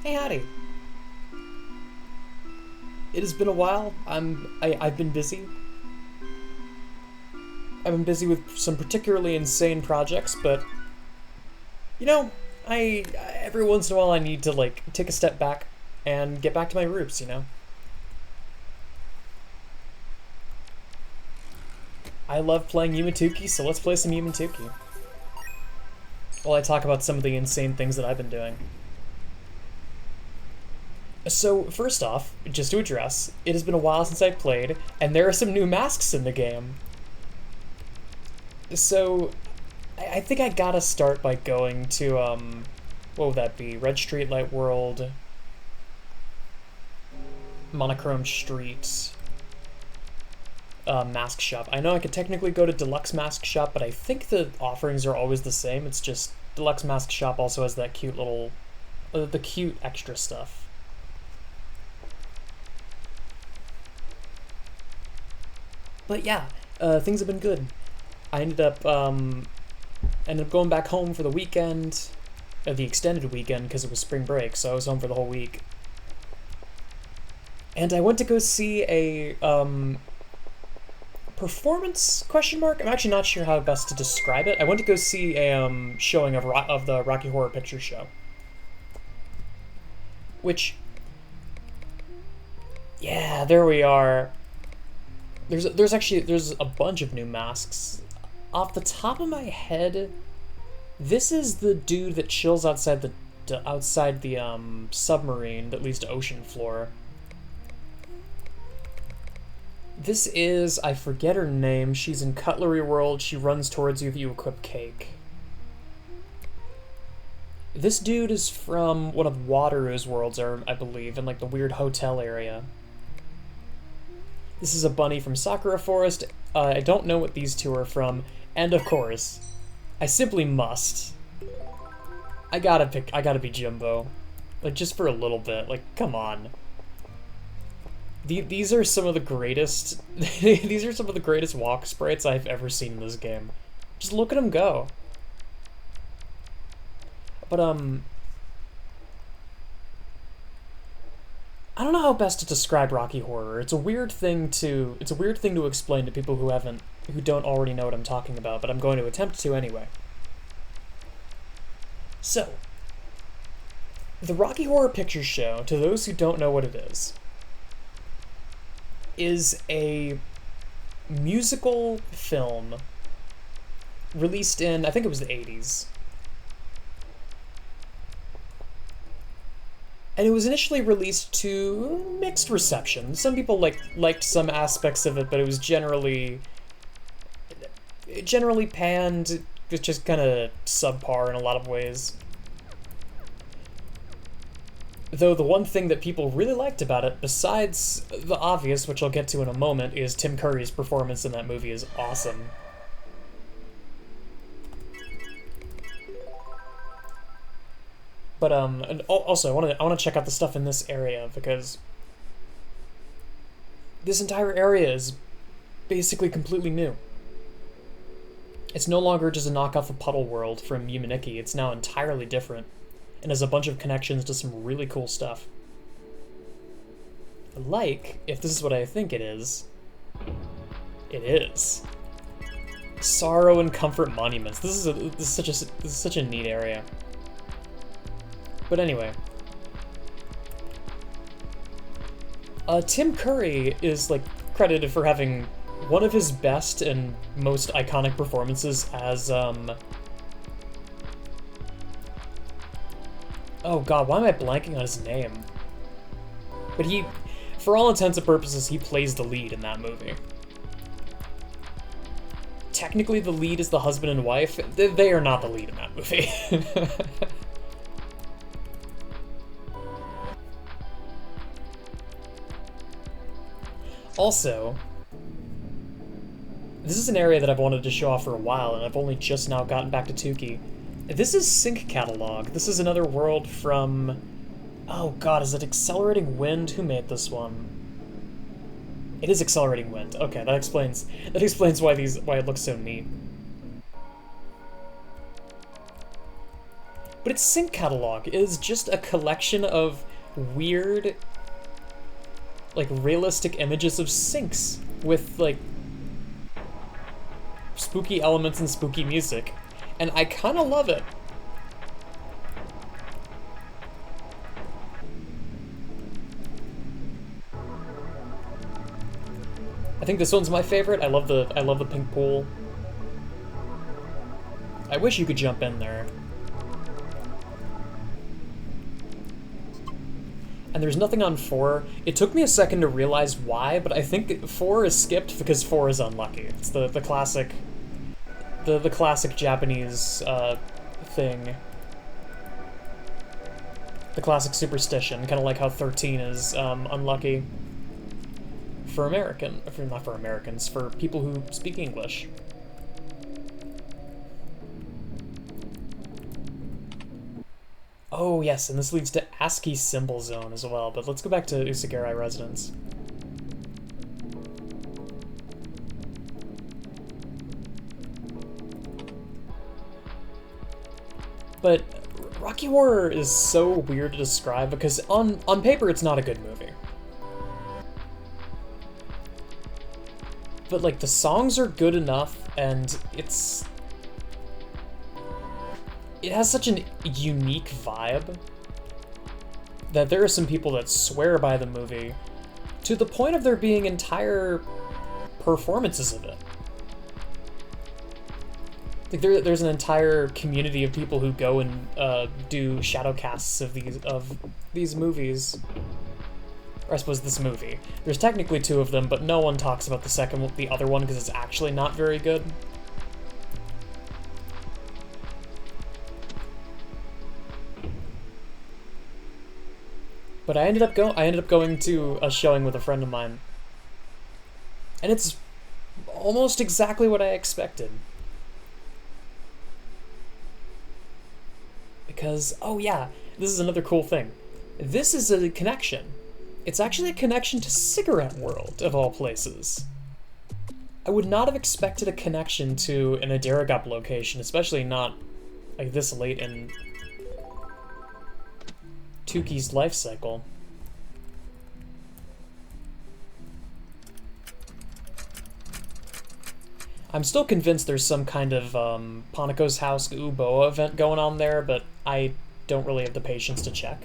Hey, howdy. It has been a while. I've been busy. I've been busy with some particularly insane projects, but you know, I every once in a while I need to like take a step back and get back to my roots. I love playing Yumatuki, so let's play some Yumatuki. While I talk about some of the insane things that I've been doing. So, first off, just to address, it has been a while since I played, and there are some new masks in the game. So, I think I gotta start by going to, what would that be? Red Street, Light World, Monochrome Street, Mask Shop. I know I could technically go to Deluxe Mask Shop, but I think the offerings are always the same. It's just Deluxe Mask Shop also has that cute little, the cute extra stuff. But yeah, things have been good. I ended up going back home for the weekend, the extended weekend, because it was spring break, so I was home for the whole week. And I went to go see a performance question mark. I'm actually not sure how best to describe it. I went to go see a showing of the Rocky Horror Picture Show, which, yeah, there we are. There's a bunch of new masks. Off the top of my head, this is the dude that chills outside the submarine that leads to ocean floor. This is, I forget her name. She's in Cutlery World. She runs towards you if you equip cake. This dude is from one of Wataru's worlds, or I believe, in like the weird hotel area. This is a bunny from Sakura Forest. I don't know what these two are from. And of course, I simply must. I gotta be Jimbo. Like, just for a little bit. Like, come on. These are some of the greatest... these are some of the greatest walk sprites I've ever seen in this game. Just look at them go. But, I don't know how best to describe Rocky Horror. It's a weird thing to explain to people who don't already know what I'm talking about, but I'm going to attempt to anyway. So, the Rocky Horror Picture Show, to those who don't know what it is a musical film released in, I think it was the 80s. And it was initially released to mixed reception. Some people liked some aspects of it, but it was generally panned. It's just kind of subpar in a lot of ways. Though the one thing that people really liked about it, besides the obvious, which I'll get to in a moment, is Tim Curry's performance in that movie is awesome. But and also I want to check out the stuff in this area because this entire area is basically completely new. It's no longer just a knockoff of Puddle World from Yumaniki. It's now entirely different, and has a bunch of connections to some really cool stuff. Like, if this is what I think it is Sorrow and Comfort Monuments. This is such a neat area. But anyway, Tim Curry is like credited for having one of his best and most iconic performances as oh god, why am I blanking on his name? But he, for all intents and purposes, he plays the lead in that movie. Technically, the lead is the husband and wife. They are not the lead in that movie. Also, this is an area that I've wanted to show off for a while, and I've only just now gotten back to Tuki. This is Sync Catalog. This is another world from... Oh god, is it Accelerating Wind? Who made this one? It is Accelerating Wind. Okay, that explains why it looks so neat. But its sync catalog is just a collection of weird, like, realistic images of sinks with, like, spooky elements and spooky music. And I kind of love it. I think this one's my favorite. I love the pink pool. I wish you could jump in there. And there's nothing on 4. It took me a second to realize why, but I think 4 is skipped because 4 is unlucky. It's the classic Japanese thing. The classic superstition, kind of like how 13 is unlucky for not for Americans, for people who speak English. Oh yes, and this leads to ASCII symbol zone as well, but let's go back to Usagiri Residence. But Rocky Horror is so weird to describe because on paper it's not a good movie. But like the songs are good enough and it has such a unique vibe that there are some people that swear by the movie to the point of there being entire performances of it. Like there's an entire community of people who go and do shadow casts of these movies. Or I suppose this movie. There's technically 2 of them, but no one talks about the other one because it's actually not very good. But I ended up going to a showing with a friend of mine, and it's almost exactly what I expected. Because, oh yeah, this is another cool thing. This is a connection. It's actually a connection to Cigarette World, of all places. I would not have expected a connection to an Adiragap location, especially not like this late in Tuki's life cycle. I'm still convinced there's some kind of Panako's House Uboa event going on there, but I don't really have the patience to check.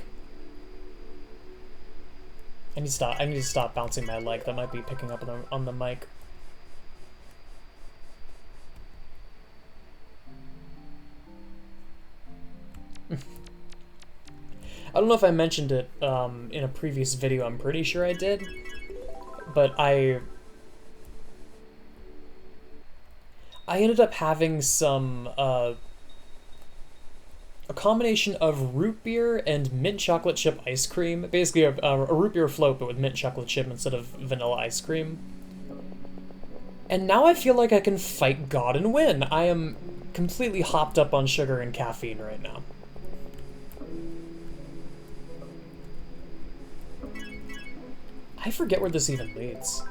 I need to stop bouncing my leg. That might be picking up on the mic. I don't know if I mentioned it in a previous video. I'm pretty sure I did, but I ended up having some a combination of root beer and mint chocolate chip ice cream. Basically a root beer float, but with mint chocolate chip instead of vanilla ice cream. And now I feel like I can fight God and win. I am completely hopped up on sugar and caffeine right now. I forget where this even leads.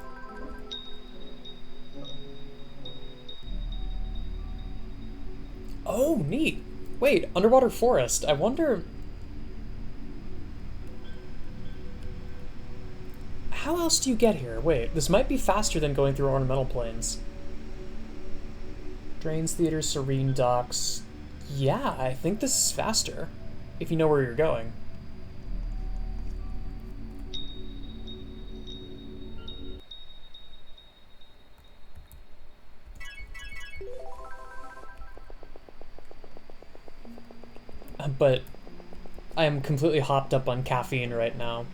Oh, neat. Wait, underwater forest. I wonder... How else do you get here? Wait, this might be faster than going through ornamental plains. Drains, Theater, Serene Docks. Yeah, I think this is faster, if you know where you're going. But I am completely hopped up on caffeine right now.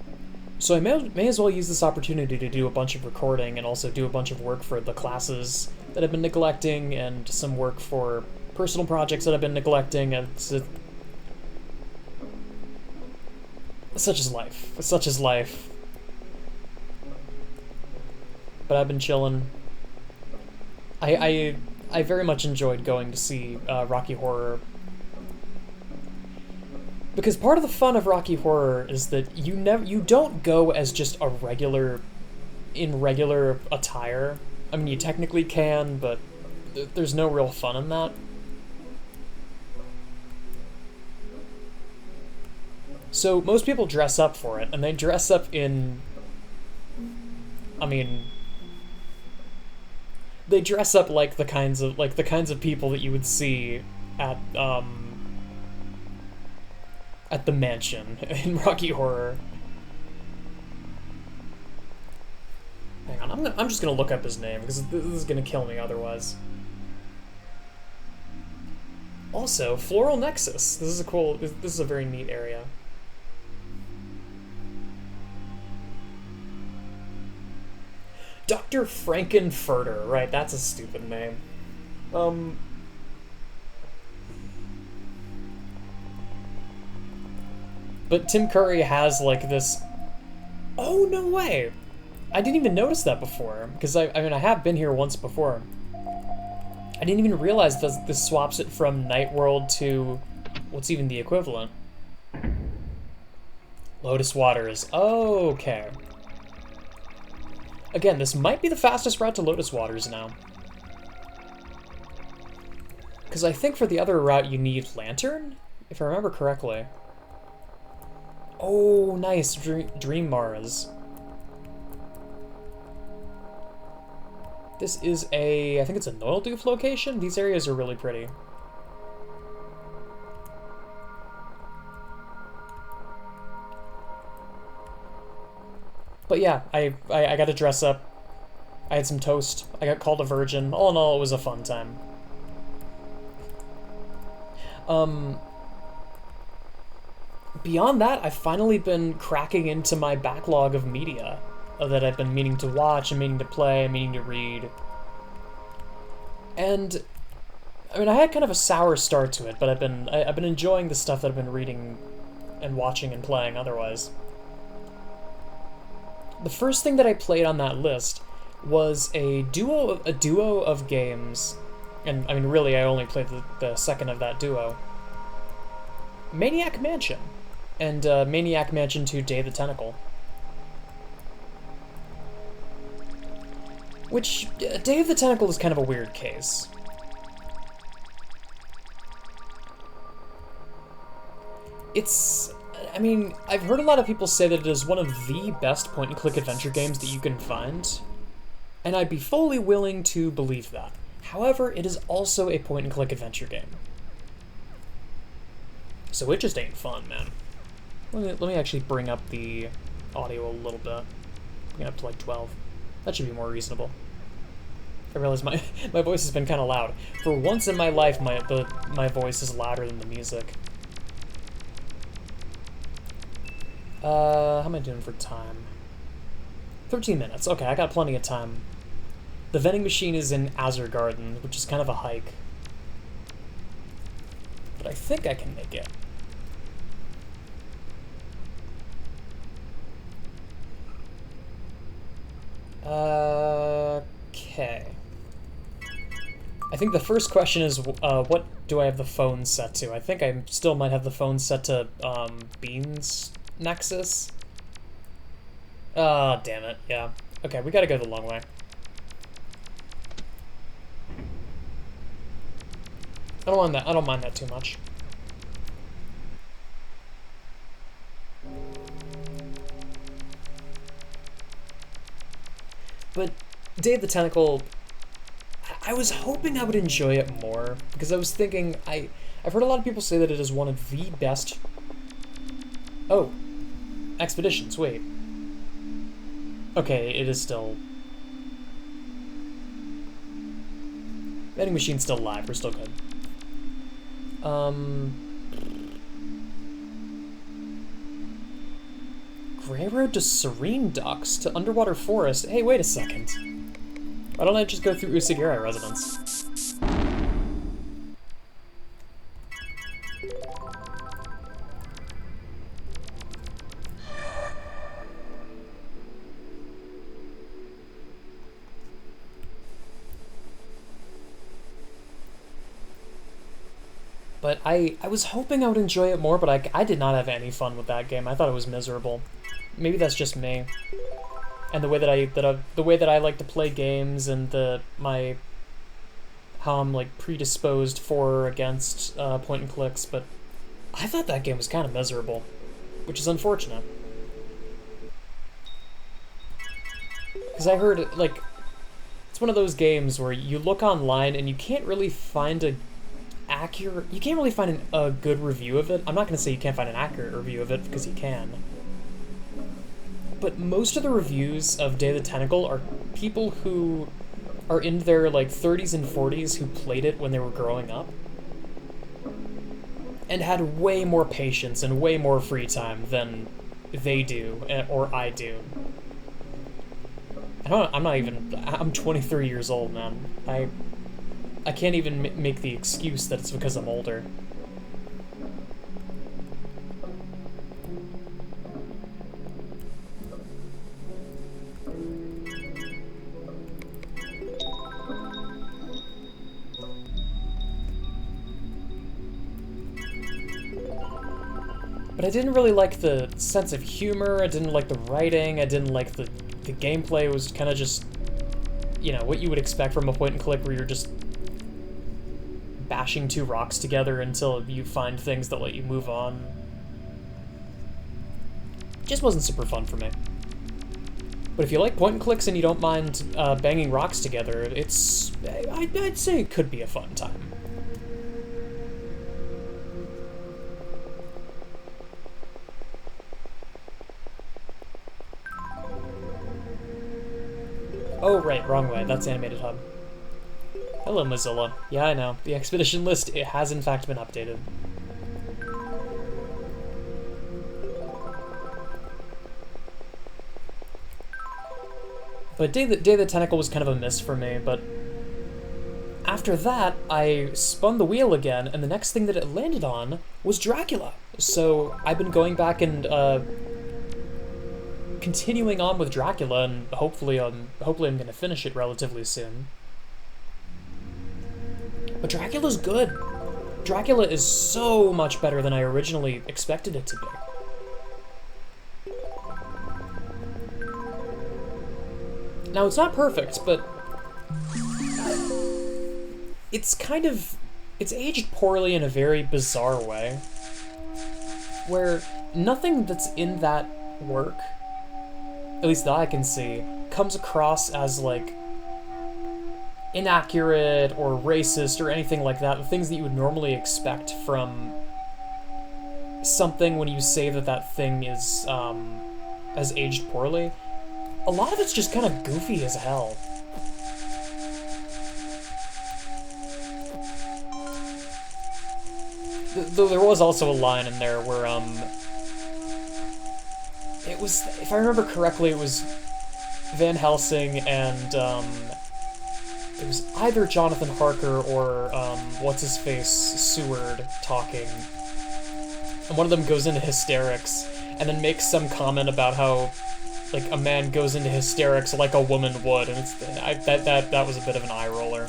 So I may as well use this opportunity to do a bunch of recording and also do a bunch of work for the classes that I've been neglecting and some work for personal projects that I've been neglecting. And such is life. Such is life. But I've been chilling. I very much enjoyed going to see Rocky Horror. Because part of the fun of Rocky Horror is that you don't go as just a regular attire. I mean, you technically can, but there's no real fun in that. So most people dress up for it, and they dress up in... I mean... They dress up like the kinds of people that you would see at the mansion in Rocky Horror. Hang on, I'm just gonna look up his name, because this is gonna kill me otherwise. Also, Floral Nexus. This is a very neat area. Dr. Frankenfurter, right, that's a stupid name. But Tim Curry has, like, this... Oh, no way! I didn't even notice that before, because I mean, I have been here once before. I didn't even realize this swaps it from Night World to... What's even the equivalent? Lotus Waters. Oh, okay. Again, this might be the fastest route to Lotus Waters now. Because I think for the other route you need Lantern, if I remember correctly. Oh, nice. Dream Mars. This is I think it's a Noildoof location? These areas are really pretty. But yeah, I got to dress up. I had some toast. I got called a virgin. All in all, it was a fun time. Beyond that, I've finally been cracking into my backlog of media that I've been meaning to watch and meaning to play and meaning to read. And I mean, I had kind of a sour start to it, but I've been enjoying the stuff that I've been reading and watching and playing otherwise. The first thing that I played on that list was a duo of games, and I mean, really, I only played the second of that duo. Maniac Mansion, and Maniac Mansion 2: Day of the Tentacle. Which, Day of the Tentacle is kind of a weird case. I mean, I've heard a lot of people say that it is one of the best point-and-click adventure games that you can find, and I'd be fully willing to believe that. However, it is also a point-and-click adventure game. So it just ain't fun, man. Let me actually bring up the audio a little bit. Bring it up to like 12. That should be more reasonable. I realize my voice has been kind of loud. For once in my life, my voice is louder than the music. How am I doing for time? 13 minutes. Okay, I got plenty of time. The vending machine is in Azure Garden, which is kind of a hike. But I think I can make it. Okay. I think the first question is, what do I have the phone set to? I think I still might have the phone set to, Beans Nexus. Ah, damn it, yeah. Okay, we gotta go the long way. I don't mind that too much. But Day of the Tentacle, I was hoping I would enjoy it more, because I was thinking, I've heard a lot of people say that it is one of the best... Oh, Expeditions, wait. Okay, it is still... Vending machine's still live, we're still good. Grey Road to Serene Docks to Underwater Forest. Hey, wait a second. Why don't I just go through Usagiri Residence? But I was hoping I would enjoy it more, but I did not have any fun with that game. I thought it was miserable. Maybe that's just me. And the way that I like to play games and how I'm like predisposed for or against point and clicks, but I thought that game was kind of miserable. which is unfortunate. Because I heard, like, it's one of those games where you look online and you can't really find a good review of it. I'm not going to say you can't find an accurate review of it, because you can. But most of the reviews of Day of the Tentacle are people who are in their, like, 30s and 40s who played it when they were growing up. And had way more patience and way more free time than they do, or I do. I'm 23 years old, man. I can't even make the excuse that it's because I'm older. But I didn't really like the sense of humor, I didn't like the writing, I didn't like the gameplay. It was kind of just, you know, what you would expect from a point and click where you're just bashing two rocks together until you find things that let you move on. Just wasn't super fun for me. But if you like point and clicks and you don't mind banging rocks together, I'd say it could be a fun time. Oh, right, wrong way. That's Animated Hub. Hello, Mozilla. Yeah, I know. The expedition list, it has in fact been updated. But Day of the Tentacle was kind of a miss for me, but after that, I spun the wheel again, and the next thing that it landed on was Dracula. So I've been going back and continuing on with Dracula, and hopefully I'm gonna finish it relatively soon. But Dracula's good. Dracula is so much better than I originally expected it to be. Now, it's not perfect, but it's aged poorly in a very bizarre way, where nothing that's in that work, at least that I can see, comes across as, like, inaccurate or racist or anything like that. The things that you would normally expect from something when you say that thing is, has aged poorly. A lot of it's just kind of goofy as hell. Though there was also a line in there where, it was, if I remember correctly, it was Van Helsing and, it was either Jonathan Harker or, what's-his-face, Seward talking. And one of them goes into hysterics, and then makes some comment about how, like, a man goes into hysterics like a woman would, and that was a bit of an eye roller.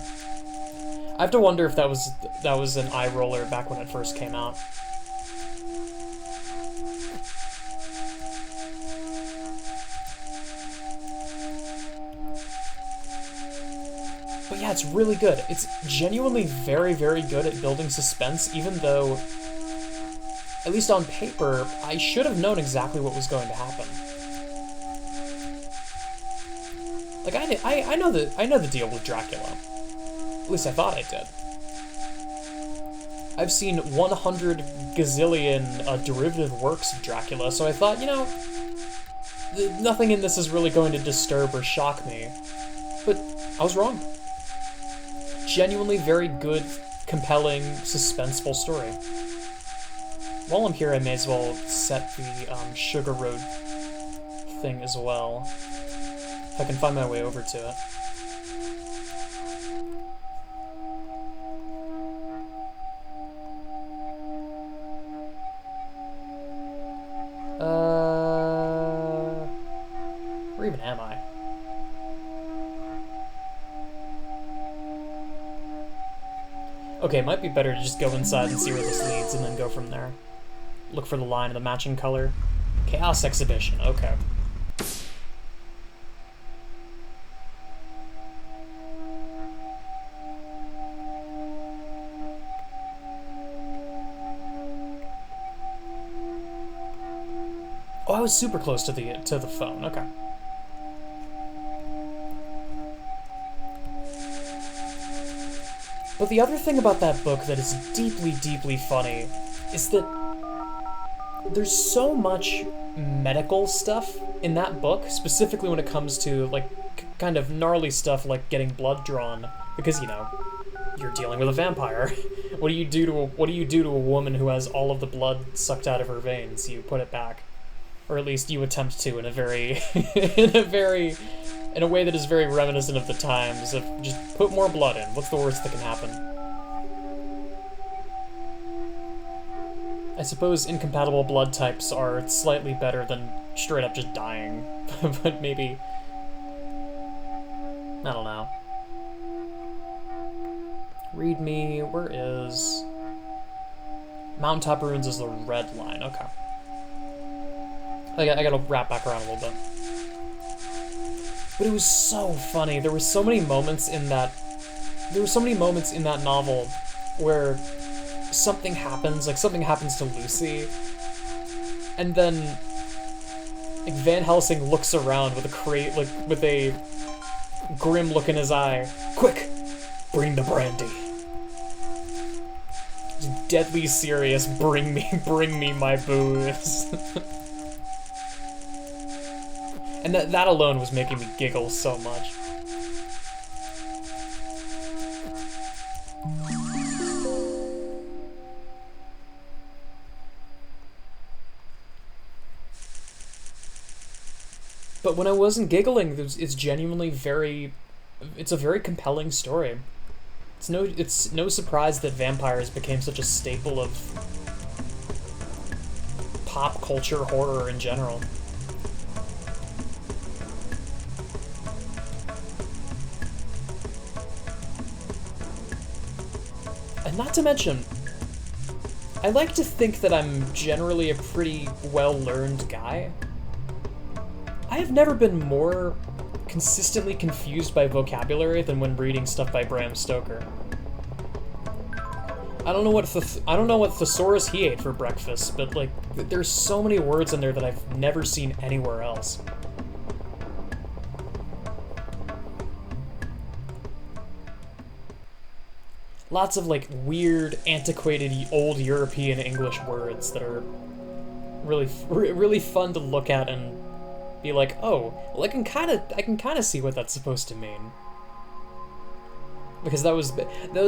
I have to wonder if that was an eye roller back when it first came out. But yeah, it's really good. It's genuinely very, very good at building suspense, even though, at least on paper, I should have known exactly what was going to happen. Like, I know the deal with Dracula. At least I thought I did. I've seen 100 gazillion derivative works of Dracula, so I thought, you know, nothing in this is really going to disturb or shock me. But I was wrong. Genuinely very good, compelling, suspenseful story. While I'm here, I may as well set the Sugar Road thing as well, if I can find my way over to it. Where even am I? Okay, it might be better to just go inside and see where this leads and then go from there. Look for the line of the matching color. Chaos Exhibition, okay. Oh, I was super close to the phone. Okay. But the other thing about that book that is deeply, deeply funny is that there's so much medical stuff in that book, specifically when it comes to, like, kind of gnarly stuff like getting blood drawn, because, you know, you're dealing with a vampire. What do you do to a woman who has all of the blood sucked out of her veins? You put it back. Or at least you attempt to in a very in a way that is very reminiscent of the times of just put more blood in. What's the worst that can happen? I suppose incompatible blood types are slightly better than straight up just dying, but maybe, I don't know. Read me, where is... Mountaintop Ruins is the red line, okay. I gotta wrap back around a little bit. But it was so funny. There were so many moments in that novel where something happens to Lucy, and then like Van Helsing looks around with with a grim look in his eye. Quick, bring the brandy. Just deadly serious. Bring me my booze. And that alone was making me giggle so much. But when I wasn't giggling, it's genuinely it's a very compelling story. It's no surprise that vampires became such a staple of pop culture horror in general. And not to mention, I like to think that I'm generally a pretty well-learned guy. I have never been more consistently confused by vocabulary than when reading stuff by Bram Stoker. I don't know what thesaurus he ate for breakfast, but like there's so many words in there that I've never seen anywhere else. Lots of like weird, antiquated, old European English words that are really fun to look at and be like, oh, well, I can kind of see what that's supposed to mean. Because that was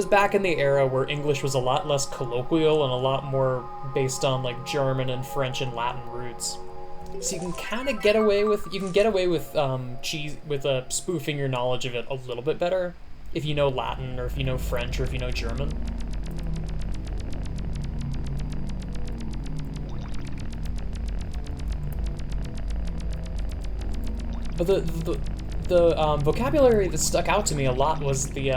back in the era where English was a lot less colloquial and a lot more based on like German and French and Latin roots. So you can kind of get away with spoofing your knowledge of it a little bit better if you know Latin or if you know French or if you know German. But the vocabulary that stuck out to me a lot was the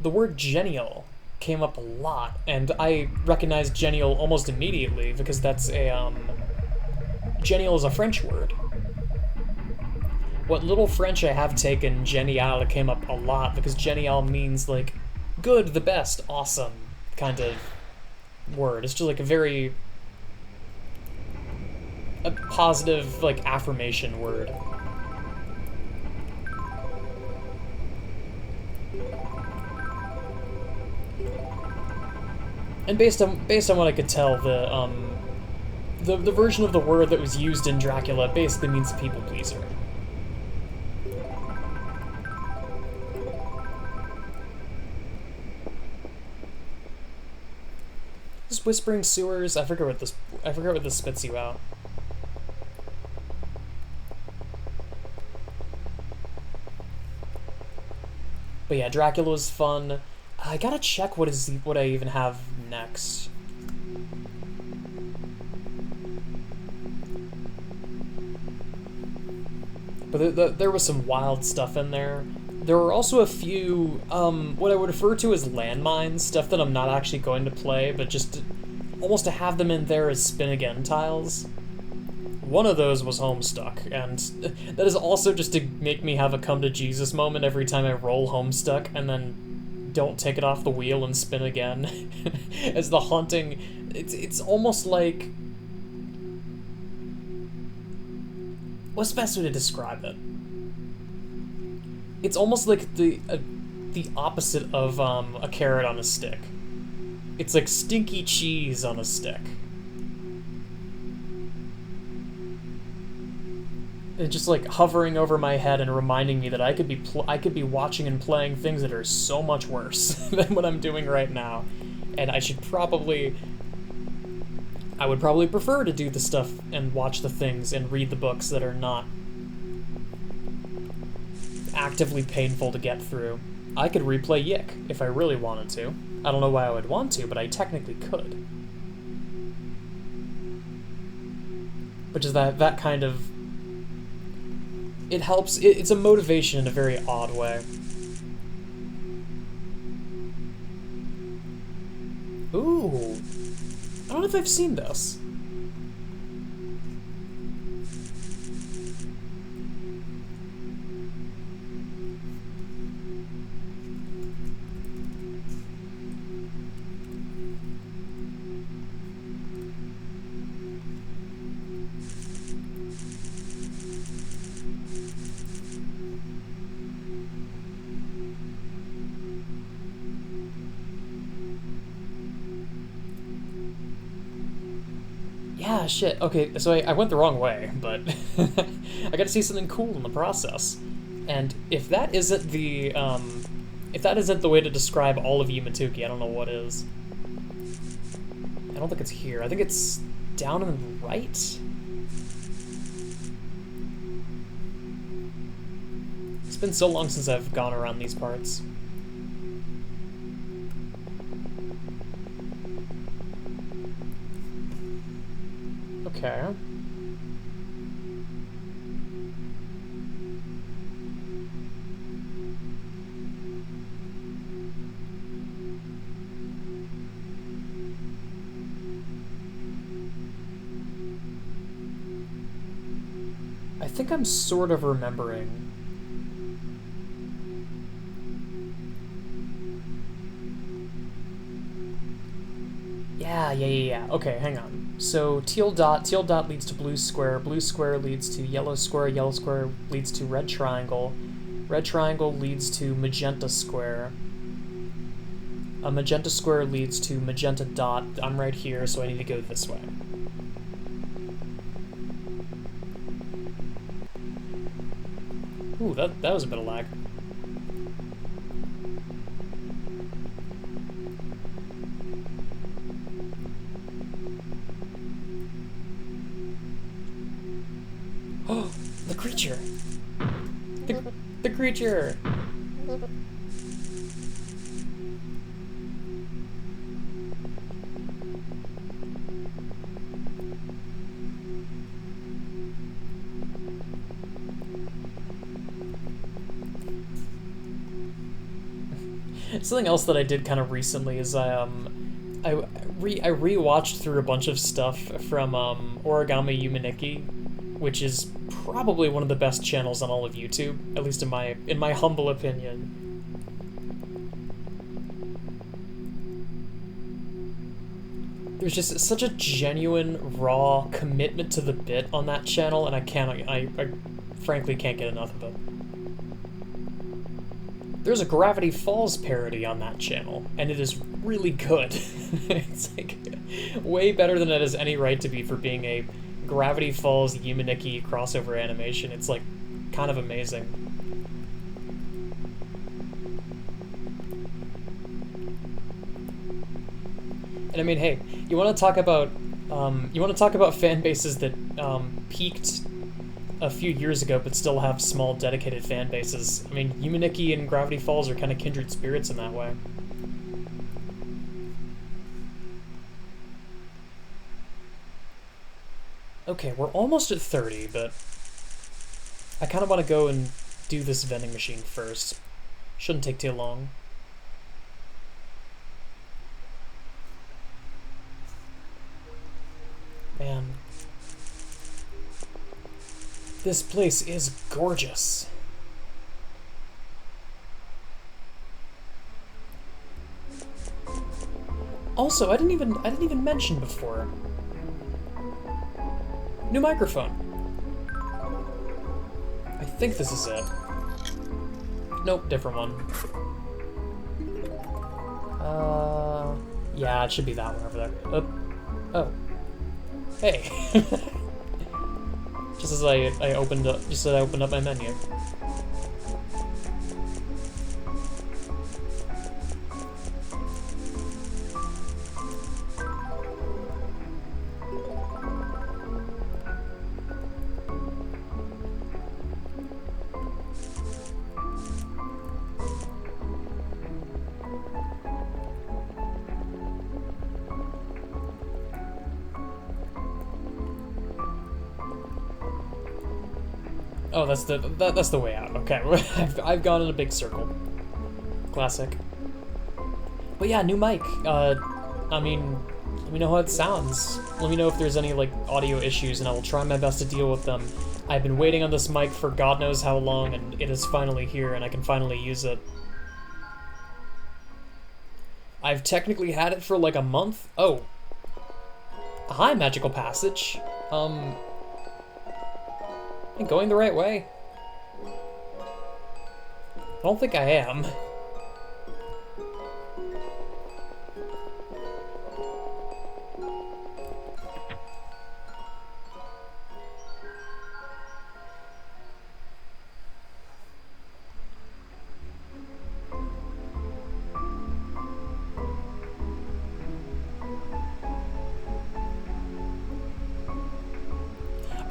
word genial came up a lot, and I recognized genial almost immediately because that's genial is a French word. What little French I have taken, genial came up a lot because genial means like good, the best, awesome kind of word. It's just like a positive like affirmation word. And based on what I could tell, the version of the word that was used in Dracula basically means people pleaser. Just whispering sewers. I forget what this spits you out. But yeah, Dracula was fun. I gotta check what I even have next. But there was some wild stuff in there. There were also a few, what I would refer to as landmines, stuff that I'm not actually going to play, but just almost to have them in there as spin again tiles. One of those was Homestuck, and that is also just to make me have a come to Jesus moment every time I roll Homestuck and then don't take it off the wheel and spin again. As the haunting, it's almost like What's the best way to describe it? It's almost like the opposite of a carrot on a stick. It's like stinky cheese on a stick. It's just like hovering over my head and reminding me that I could be watching and playing things that are so much worse than what I'm doing right now, and I would probably prefer to do the stuff and watch the things and read the books that are not actively painful to get through. I could replay Yick if I really wanted to. I don't know why I would want to, but I technically could. Which is that kind of... It helps, it's a motivation in a very odd way. Ooh. I don't know if I've seen this. Yeah, shit. Okay, so I went the wrong way, but I got to see something cool in the process. And if that isn't the way to describe all of Yumatuki, I don't know what is. I don't think it's here. I think it's down on the right. It's been so long since I've gone around these parts. Okay. I think I'm sort of remembering. Yeah. Okay, hang on. So teal dot leads to blue square leads to yellow square leads to red triangle leads to magenta square. A magenta square leads to magenta dot. I'm right here, so I need to go this way. Ooh, that was a bit of lag. Oh, the creature! The creature! Something else that I did kind of recently is I rewatched through a bunch of stuff from Origami Yumaniki, which is probably one of the best channels on all of YouTube, at least in my humble opinion. There's just such a genuine, raw commitment to the bit on that channel, and I frankly can't get enough of it. There's a Gravity Falls parody on that channel, and it is really good. It's like way better than it has any right to be for being a Gravity Falls Yumaniki crossover animation. It's like kind of amazing. And I mean, hey, you want to talk about fan bases that peaked a few years ago, but still have small, dedicated fan bases. I mean, Yumaniki and Gravity Falls are kind of kindred spirits in that way. Okay, we're almost at 30, but I kind of want to go and do this vending machine first. Shouldn't take too long. Man. This place is gorgeous. Also, I didn't even mention before. New microphone. I think this is it. Nope, different one. Yeah, it should be that one over there. Oh. Hey. Just as I opened up my menu. Oh, that's the way out. Okay, I've gone in a big circle. Classic. But yeah, new mic. I mean, let me know how it sounds. Let me know if there's any like audio issues, and I will try my best to deal with them. I've been waiting on this mic for God knows how long, and it is finally here, and I can finally use it. I've technically had it for like a month. Oh. Hi, Magical Passage. Going the right way? I don't think I am.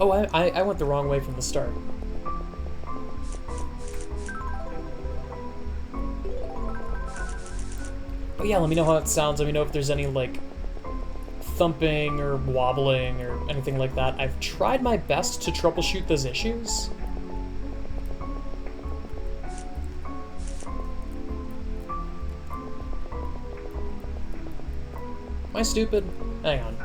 Oh, I went the wrong way from the start. But yeah, let me know how it sounds. Let me know if there's any, like, thumping or wobbling or anything like that. I've tried my best to troubleshoot those issues. Am I stupid? Hang on.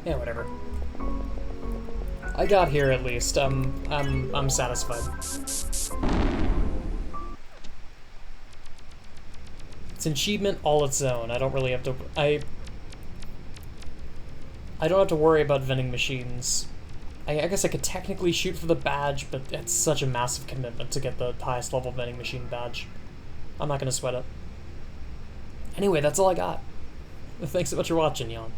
Yeah, whatever. I got here at least. I'm satisfied. It's an achievement all its own. I don't really have to. I don't have to worry about vending machines. I guess I could technically shoot for the badge, but it's such a massive commitment to get the highest level vending machine badge. I'm not gonna sweat it. Anyway, that's all I got. Thanks so much for watching, y'all.